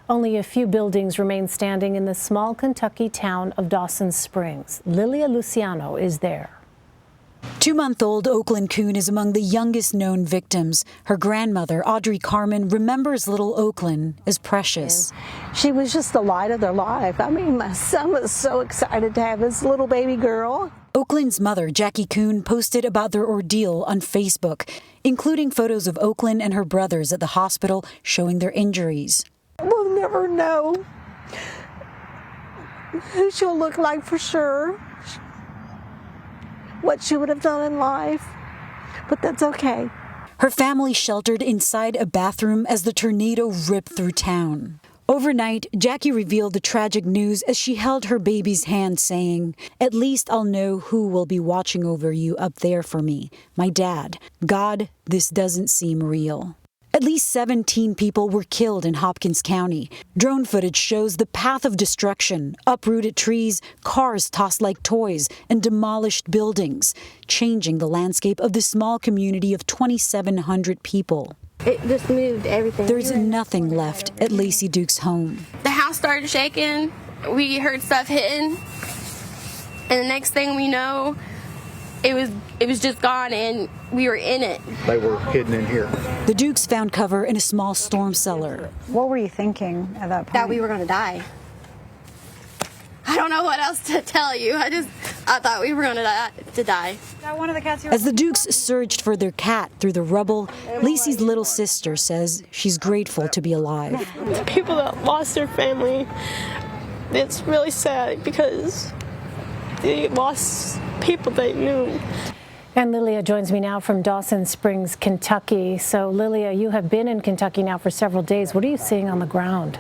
Only a few buildings remain standing in the small Kentucky town of Dawson Springs. Lilia Luciano is there. 2-month-old Oakland Coon is among the youngest known victims. Her grandmother, Audrey Carmen, remembers little Oakland as precious. She was just the light of their life. I mean, my son was so excited to have his little baby girl. Oakland's mother, Jackie Coon, posted about their ordeal on Facebook, including photos of Oakland and her brothers at the hospital showing their injuries. We'll never know who she'll look like for sure, what she would have done in life, but that's okay. Her family sheltered inside a bathroom as the tornado ripped through town. Overnight, Jackie revealed the tragic news as she held her baby's hand, saying, "At least I'll know who will be watching over you up there for me. My dad. God, this doesn't seem real." At least 17 people were killed in Hopkins County. Drone footage shows the path of destruction, uprooted trees, cars tossed like toys, and demolished buildings, changing the landscape of this small community of 2,700 people. It just moved everything. There's nothing left at Lacey Duke's home. The house started shaking. We heard stuff hitting. And the next thing we know, it was just gone and we were in it. They were hidden in here. The Dukes found cover in a small storm cellar. What were you thinking at that point? That we were going to die. I don't know what else to tell you. I thought we were going to die. One of the cats here. As the Dukes searched for their cat through the rubble, Lacey's little sister says she's grateful to be alive. The people that lost their family, it's really sad because they lost people they knew. And Lilia joins me now from Dawson Springs, Kentucky. So Lilia, you have been in Kentucky now for several days. What are you seeing on the ground?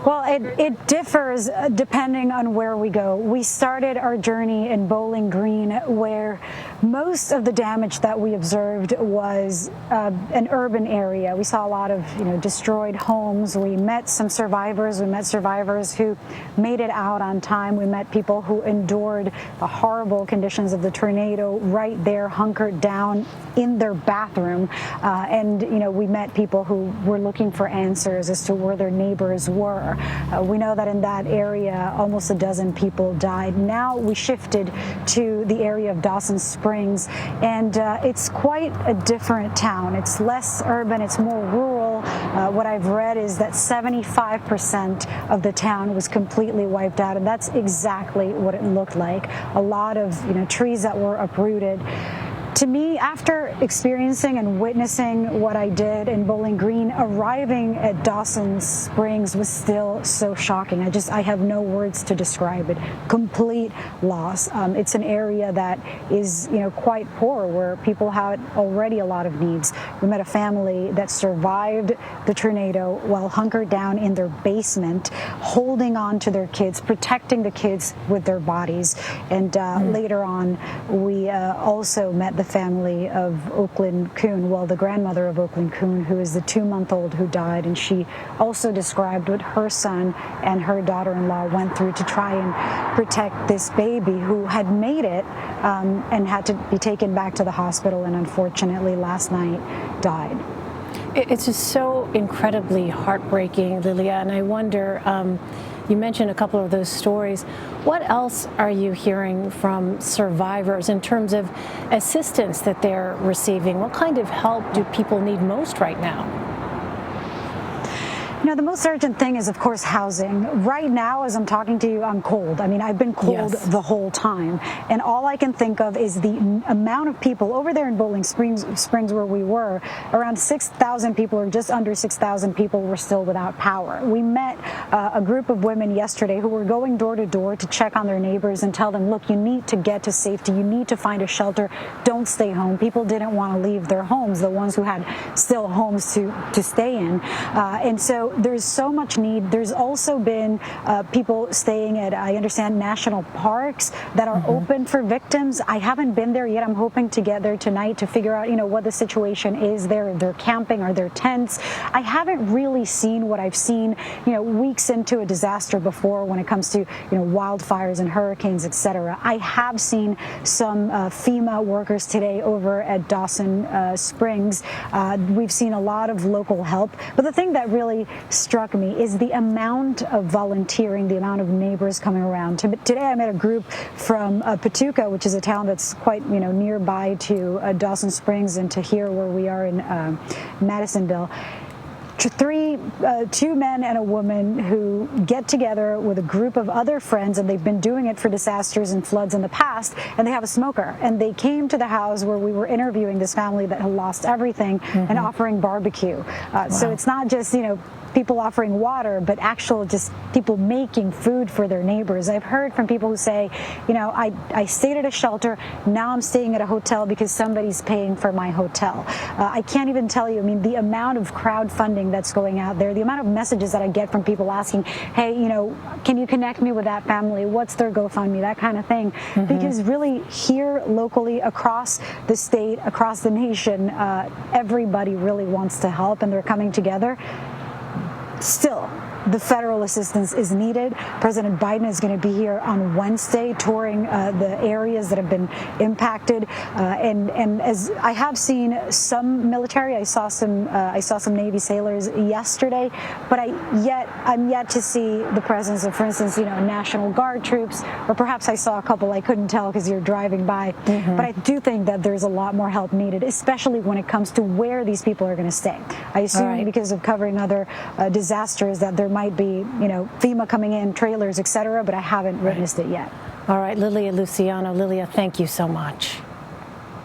Well, it differs depending on where we go. We started our journey in Bowling Green, where most of the damage that we observed was an urban area. We saw a lot of destroyed homes. We met some survivors. We met survivors who made it out on time. We met people who endured the horrible conditions of the tornado right there, hunkered down in their bathroom. And we met people who were looking for answers as to where their neighbors were. We know that in that area, almost a dozen people died. Now we shifted to the area of Dawson Springs, and it's quite a different town. It's less urban, it's more rural. What I've read is that 75% of the town was completely wiped out, and that's exactly what it looked like. A lot of trees that were uprooted. To me, after experiencing and witnessing what I did in Bowling Green, arriving at Dawson Springs was still so shocking. I have no words to describe it. Complete loss. It's an area that is, quite poor, where people had already a lot of needs. We met a family that survived the tornado while hunkered down in their basement, holding on to their kids, protecting the kids with their bodies. And later on, we also met the family of Oakland Coon, the grandmother of Oakland Coon, who is the 2-month-old who died, and she also described what her son and her daughter-in-law went through to try and protect this baby who had made it and had to be taken back to the hospital, and unfortunately last night died. It's just so incredibly heartbreaking, Lilia, and I wonder, you mentioned a couple of those stories. What else are you hearing from survivors in terms of assistance that they're receiving? What kind of help do people need most right now? The most urgent thing is, of course, housing. Right now, as I'm talking to you, I'm cold. I mean, I've been cold the whole time. And all I can think of is the amount of people over there in Bowling Springs where we were, around 6,000 people, or just under 6,000 people, were still without power. We met a group of women yesterday who were going door to door to check on their neighbors and tell them, look, you need to get to safety. You need to find a shelter. Don't stay home. People didn't want to leave their homes, the ones who had still homes to stay in. And so there's so much need. There's also been people staying at, I understand, national parks that are open for victims. I haven't been there yet. I'm hoping to get there tonight to figure out, what the situation is there. If they're camping, are there tents? I haven't really seen what I've seen, weeks into a disaster before when it comes to, wildfires and hurricanes, etc. I have seen some FEMA workers today over at Dawson Springs. We've seen a lot of local help. But the thing that really struck me is the amount of volunteering, the amount of neighbors coming around. Today I met a group from Patuca, which is a town that's quite nearby to Dawson Springs and to here where we are in Madisonville. Two men and a woman who get together with a group of other friends, and they've been doing it for disasters and floods in the past, and they have a smoker. And they came to the house where we were interviewing this family that had lost everything and offering barbecue. So it's not just, people offering water, but actual just people making food for their neighbors. I've heard from people who say, I stayed at a shelter, now I'm staying at a hotel because somebody's paying for my hotel. I can't even tell you, the amount of crowdfunding that's going out there, the amount of messages that I get from people asking, hey, can you connect me with that family? What's their GoFundMe? That kind of thing. Because really here locally, across the state, across the nation, everybody really wants to help, and they're coming together. Still, the federal assistance is needed. President Biden is going to be here on Wednesday touring the areas that have been impacted. And as I have seen some military, I saw some Navy sailors yesterday, but I'm yet to see the presence of, for instance, National Guard troops, or perhaps I saw a couple. I couldn't tell because you're driving by. But I do think that there's a lot more help needed, especially when it comes to where these people are going to stay. I assume because of covering other disasters that there might be, FEMA coming in, trailers, etc., but I haven't witnessed it yet. All right, Lilia Luciano. Lilia, thank you so much.